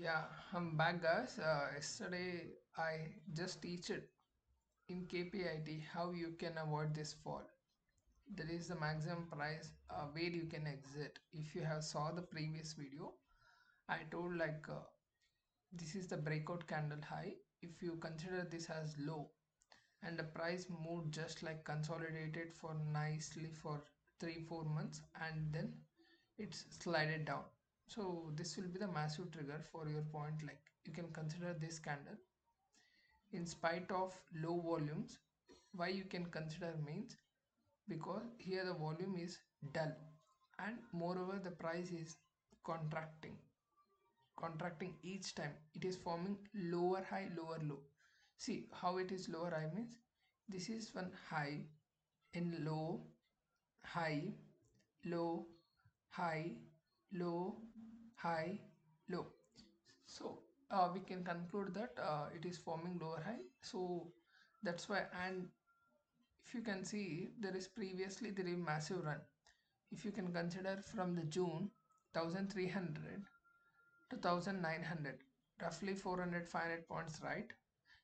Yeah, I'm back, guys. Yesterday I just teached in KPIT how you can avoid this fall. There is the maximum price where you can exit. If you have saw the previous video, I told this is the breakout candle high. If you consider this as low and the price moved just like consolidated for nicely for 3 4 months and then it's slided down, so this will be the massive trigger for your point. Like, you can consider this candle in spite of low volumes. Why you can consider means because here the volume is dull and moreover the price is contracting contracting each time. It is forming lower high lower low. See how it is lower high means this is one high in low, high, low, high, low, high, low. So we can conclude that it is forming lower high. So that's why. And if you can see, there is previously there is massive run. If you can consider from the June 1300 to 1900, roughly 400 500 points, right,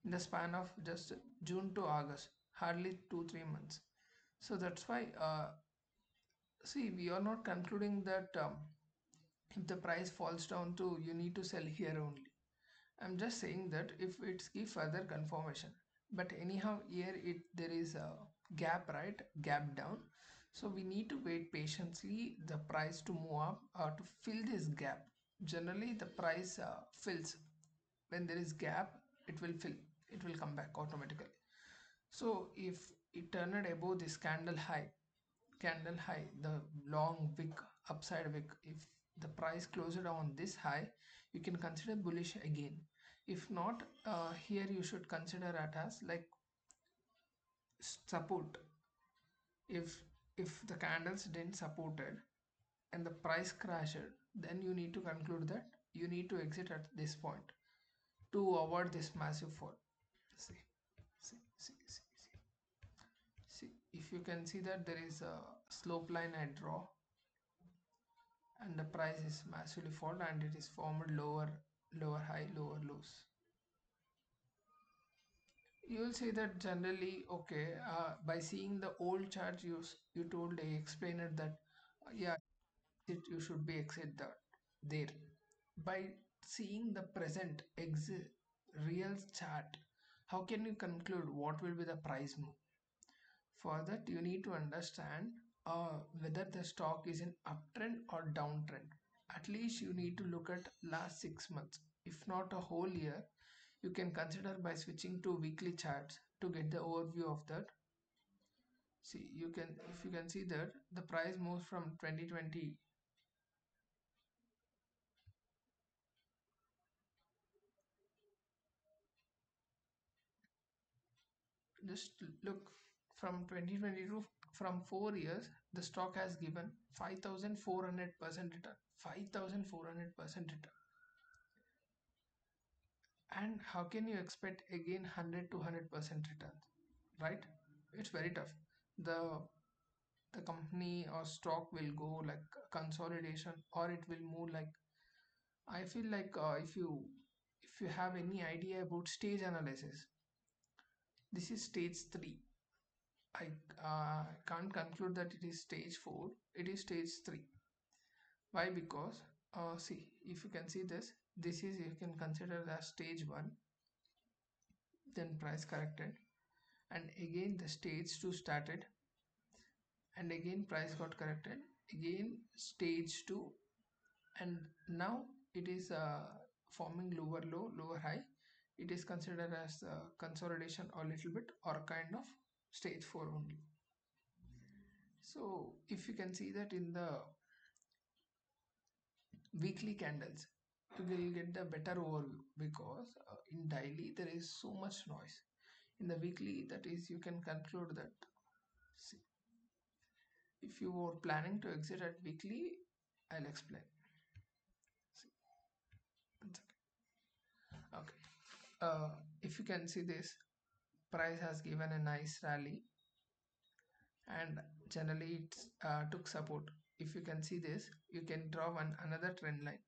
in the span of just June to August, hardly 2 3 months. So that's why see, we are not concluding that if the price falls down to you need to sell here only. I'm just saying that if it's give further confirmation. But anyhow, here it there is a gap, right? Gap down. So we need to wait patiently the price to move up to fill this gap. Generally, the price fills when there is gap. It will fill. It will come back automatically. So if it turned above this candle high, the long wick, upside wick, if the price closed on this high, you can consider bullish again. If not, here you should consider it as like support. If if the candles didn't support it and the price crashed, then you need to conclude that you need to exit at this point to avoid this massive fall. See, see, if you can see that there is a slope line I draw and the price is massively fall and it is formed lower high lower lows. You will see that generally, okay, by seeing the old chart, you told I explained it that yeah, you should be exit there. By seeing the present exit real chart, how can you conclude what will be the price move? For that, you need to understand whether the stock is in uptrend or downtrend. At least you need to look at last 6 months, if not a whole year. You can consider by switching to weekly charts to get the overview of that. See, you can if you can see that the price moves from 2020. Just look from 2022, from 4 years, the stock has given 5,400% return. 5,400% return. And how can you expect again 100 to 100% return? Right? It's very tough. The company or stock will go like consolidation or it will move like, I feel like if you have any idea about stage analysis, this is stage 3. I can't conclude that it is stage 4. It is stage 3. Why? Because see, if you can see this is you can consider as stage 1, then price corrected, and again the stage 2 started, and again price got corrected, again stage 2, and now it is forming lower low lower high. It is considered as consolidation a little bit or kind of stage 4 only. So if you can see that in the weekly candles, you will get the better overview because in daily there is so much noise. In the weekly, that is, you can conclude that. See, if you are planning to exit at weekly, I'll explain. See, one second. Okay. If you can see this, price has given a nice rally and generally it took support. If you can see this, you can draw one another trend line.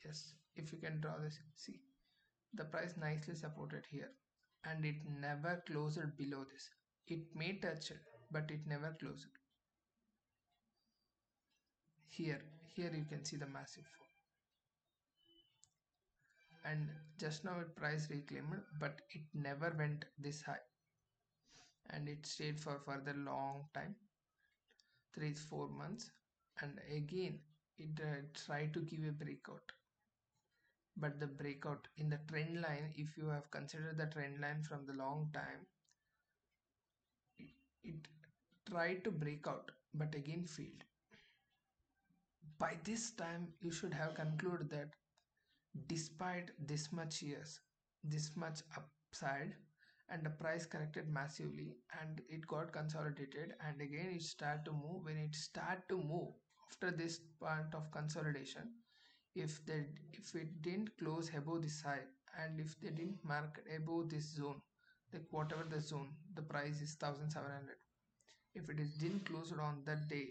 Yes, if you can draw this, see the price nicely supported here, and it never closed below this. It may touch it, but it never closed. Here, here you can see the massive fall, and just now it price reclaimed, but it never went this high, and it stayed for further long time, 3 4 months, and again it tried to give a breakout, but the breakout in the trend line, if you have considered the trend line from the long time, it tried to break out but again failed. By this time you should have concluded that despite this much years, this much upside, and the price corrected massively and it got consolidated, and again it start to move. When it start to move after this point of consolidation, if it didn't close above this high, and if they didn't mark above this zone, like whatever the zone, the price is 1700, if it is didn't close on that day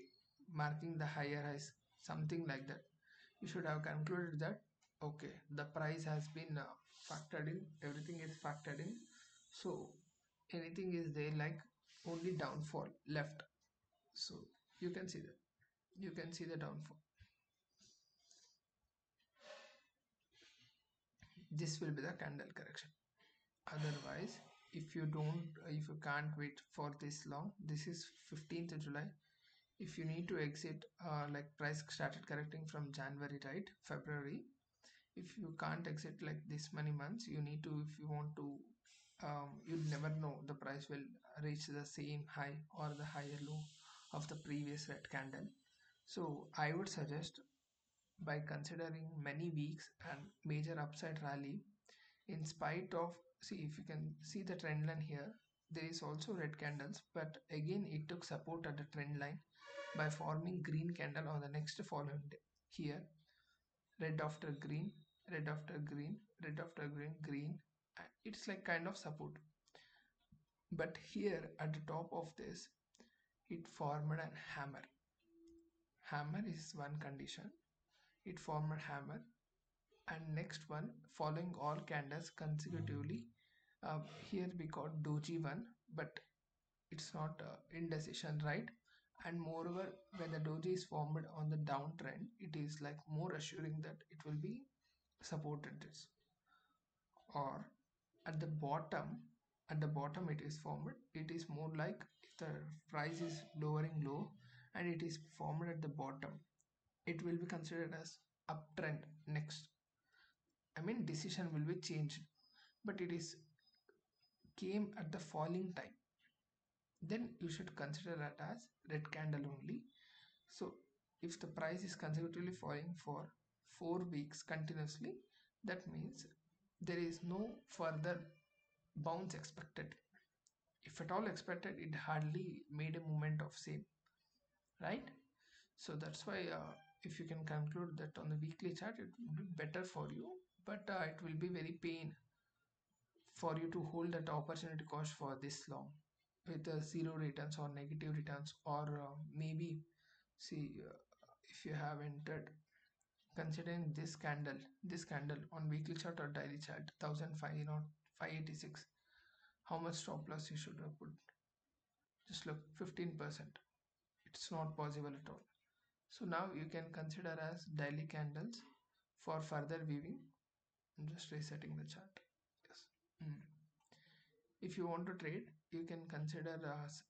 marking the higher highs, something like that, you should have concluded that okay, the price has been factored in, everything is factored in, so anything is there like only downfall left. So you can see that, you can see the downfall. This will be the candle correction. Otherwise, if you can't wait for this long, this is 15th of July. If you need to exit, like price started correcting from January, right, February, if you can't exit like this many months, you need to, if you want to, you never know the price will reach the same high or the higher low of the previous red candle. So I would suggest, by considering many weeks and major upside rally, in spite of, see if you can see the trend line here, there is also red candles, but again it took support at the trend line by forming green candle on the next following day. Here red after green, red after green, red after green, green, it's like kind of support. But here at the top of this, it formed a hammer. Hammer is one condition, it formed a hammer, and next one following all candles consecutively. Here we got doji one, but it's not indecision, right? And moreover, when the doji is formed on the downtrend, it is like more assuring that it will be supported this. Or at the bottom, at the bottom it is formed, it is more like if the price is lowering low and it is formed at the bottom, it will be considered as uptrend next. I mean decision will be changed, but it is came at the falling time, then you should consider that as red candle only. So if the price is consecutively falling for 4 weeks continuously, that means there is no further bounce expected. If at all expected, it hardly made a movement of same, right? So that's why, if you can conclude that on the weekly chart, it will be better for you, but it will be very pain for you to hold that opportunity cost for this long with zero returns or negative returns, or maybe see, if you have entered considering this candle on weekly chart or daily chart 1005, 586, how much stop loss you should put? Just look, 15%. It's not possible at all. So now you can consider as daily candles for further viewing. I'm just resetting the chart. Yes. Mm. If you want to trade, you can consider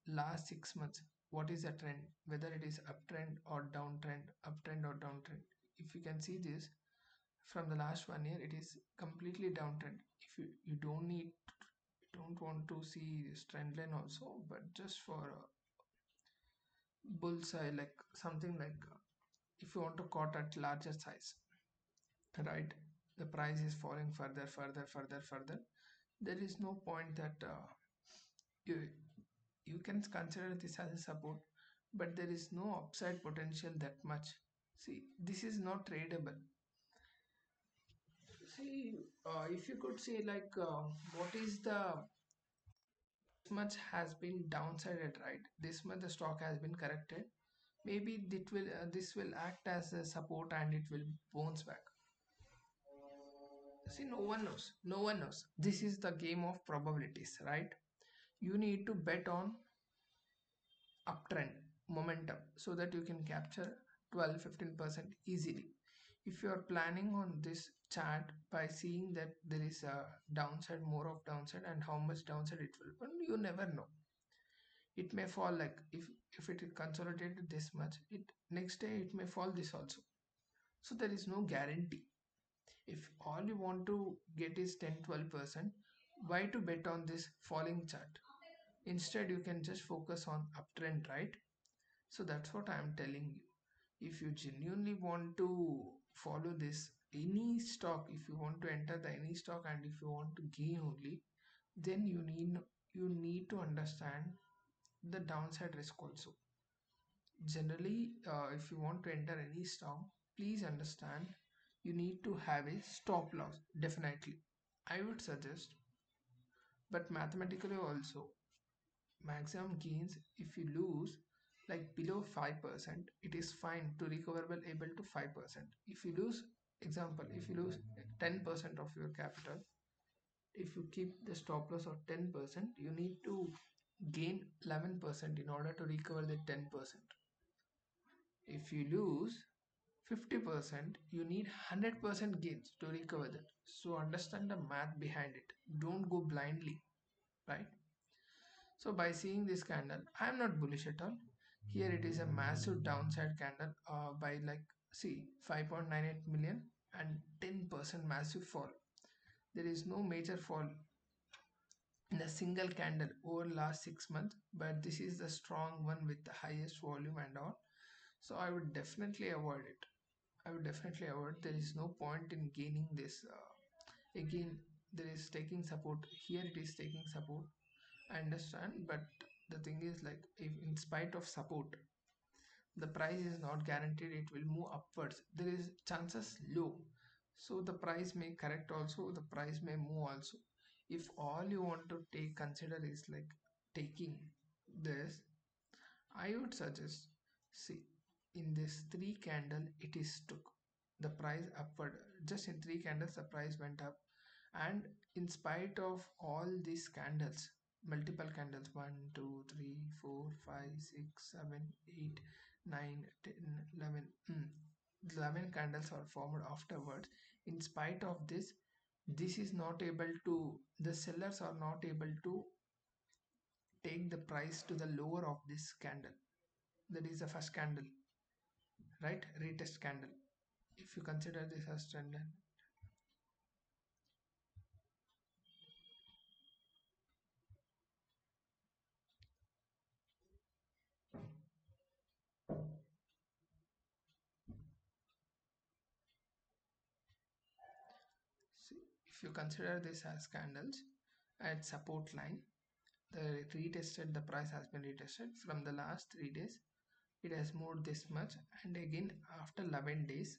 last 6 months. What is the trend? Whether it is uptrend or downtrend, uptrend or downtrend. If you can see this from the last 1 year, it is completely downtrend. If you don't need, don't want to see this trend line also, but just for bullseye, like something like, if you want to caught at larger size, right, the price is falling further, further, further, further, there is no point that you you can consider this as a support, but there is no upside potential that much. See, this is not tradable. See, if you could say like, what is the, this much has been downsided, right, this much the stock has been corrected, maybe this will act as a support and it will bounce back. See, no one knows. No one knows. This is the game of probabilities, right? You need to bet on uptrend momentum so that you can capture 12-15% easily. If you are planning on this chart by seeing that there is a downside, more of downside, and how much downside it will open, you never know. It may fall, like if it is consolidated this much, it next day it may fall this also. So there is no guarantee. If all you want to get is 10-12%, why to bet on this falling chart? Instead you can just focus on uptrend, right? So that's what I am telling you. If you genuinely want to follow this any stock, if you want to enter the any stock and if you want to gain only, then you need to understand the downside risk also. Generally, if you want to enter any stock, please understand you need to have a stop loss, definitely. I would suggest, but mathematically also, maximum gains, if you lose like below 5%, it is fine to recoverable able to 5%. If you lose, example, if you lose 10% of your capital, if you keep the stop loss of 10%, you need to gain 11% in order to recover the 10%. If you lose 50%, you need 100% gains to recover that. So understand the math behind it. Don't go blindly, right? So by seeing this candle, I am not bullish at all. Here it is a massive downside candle by like, see, 5.98 million and 10% massive fall. There is no major fall in a single candle over last 6 months, but this is the strong one with the highest volume and all. So I would definitely avoid it. I would definitely avoid. There is no point in gaining this. Again, there is taking support. Here it is taking support. I understand, but the thing is, like, if in spite of support, the price is not guaranteed it will move upwards. There is chances low. So the price may correct also, the price may move also. If all you want to take consider is like taking this, I would suggest, see, in this three candle it is took the price upward. Just in three candles the price went up, and in spite of all these candles, multiple candles, 1 2 3 4 5 6 7 8 9 10 11, 11 candles are formed afterwards. In spite of this is not able to, the sellers are not able to take the price to the lower of this candle. That is the first candle, right? Retest candle. If you consider this as trend line, see, if you consider this as candles at support line, the retested, the price has been retested from the last 3 days. It has moved this much, and again after 11 days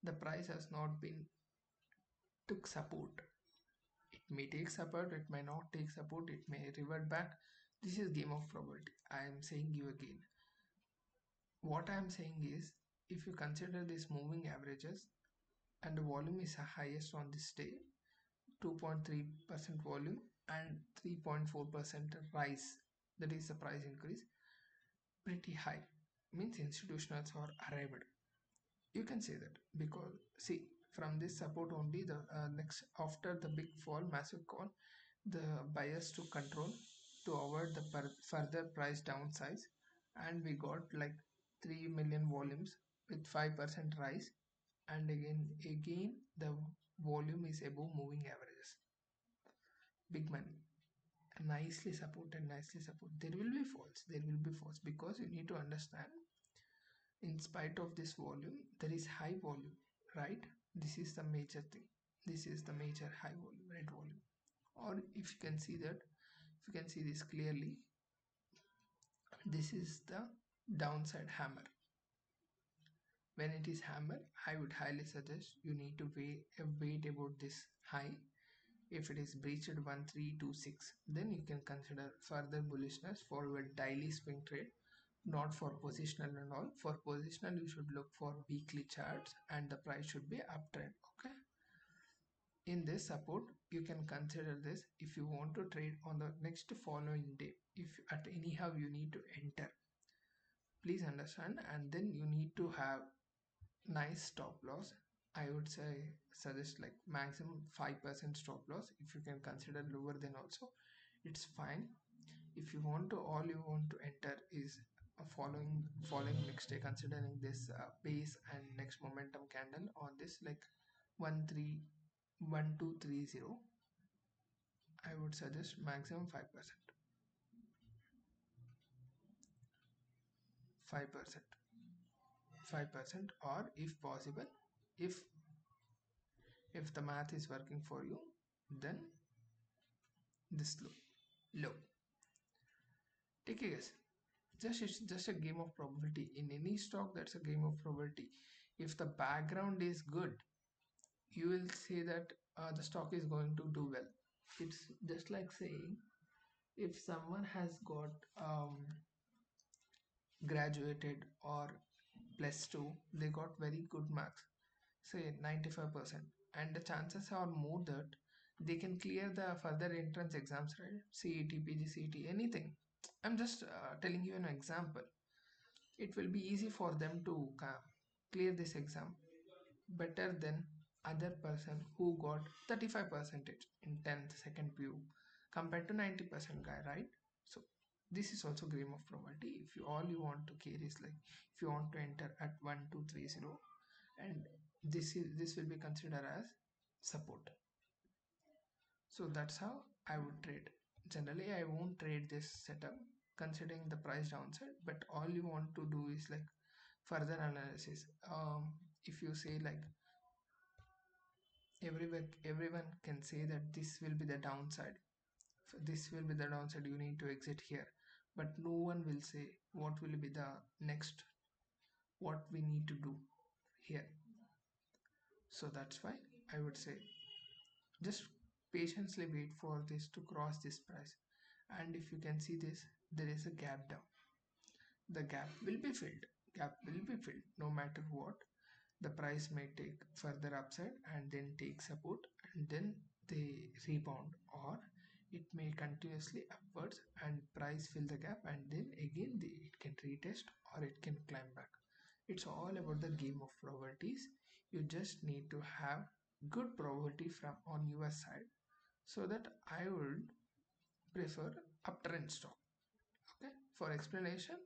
the price has not been took support. It may take support, it may not take support, it may revert back. This is game of probability. I am saying you again, what I am saying is, if you consider these moving averages and the volume is highest on this day, 2.3% volume and 3.4% rise, that is the price increase, pretty high, means institutionals are arrived. You can say that because, see, from this support only, the next after the big fall, massive call, the buyers took control to avoid the further price downsize, and we got like 3 million volumes with 5% rise, and again the volume is above moving averages. Big money, nicely support. There will be falls, there will be falls, because you need to understand, in spite of this volume there is high volume, right? This is the major thing. This is the major high volume, red volume. Or if you can see that, if you can see this clearly, this is the downside hammer. When it is hammer, I would highly suggest you need to wait about this high. If it is breached 1326, then you can consider further bullishness for your daily swing trade, not for positional and all. For positional you should look for weekly charts and the price should be uptrend. Okay, In this support, you can consider this if you want to trade on the next following day. If at anyhow you need to enter, please understand, and then you need to have nice stop loss. I would say suggest like maximum 5% stop loss. If you can consider lower, then also it's fine. If you want to, all you want to enter is a following next day, considering this base and next momentum candle on this like 131230. I would suggest maximum 5%, 5%, 5%, or if possible, if if the math is working for you, then this low. Take a guess. It's just a game of probability. In any stock, that's a game of probability. If the background is good, you will say that the stock is going to do well. It's just like saying if someone has got graduated or plus 2, they got very good marks, say 95%, and the chances are more that they can clear the further entrance exams, right? CET, PGCET, anything. I'm just telling you an example. It will be easy for them to clear this exam better than other person who got 35 percentage in 10th second PU compared to 90% guy, right? So this is also game of probability. If you all you want to care is like if you want to enter at 1230, and this will be considered as support. So that's how I would trade. Generally I won't trade this setup considering the price downside, but all you want to do is like further analysis. If you say like everyone can say that this will be the downside, this will be the downside, you need to exit here, but no one will say what will be the next, what we need to do here. So that's why I would say just patiently wait for this to cross this price, and if you can see this, there is a gap down. The gap will be filled, gap will be filled no matter what. The price may take further upside and then take support and then they rebound, or it may continuously upwards and price fill the gap and then again it can retest or it can climb back. It's all about the game of probabilities. You just need to have good probability from on your side, so that I would prefer uptrend stock. Okay, for explanation,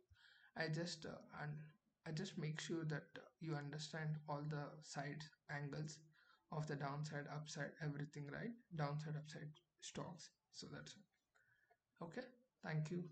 I just and I just make sure that you understand all the sides angles of the downside upside everything, right? Downside upside stocks. So that's it. Okay, thank you.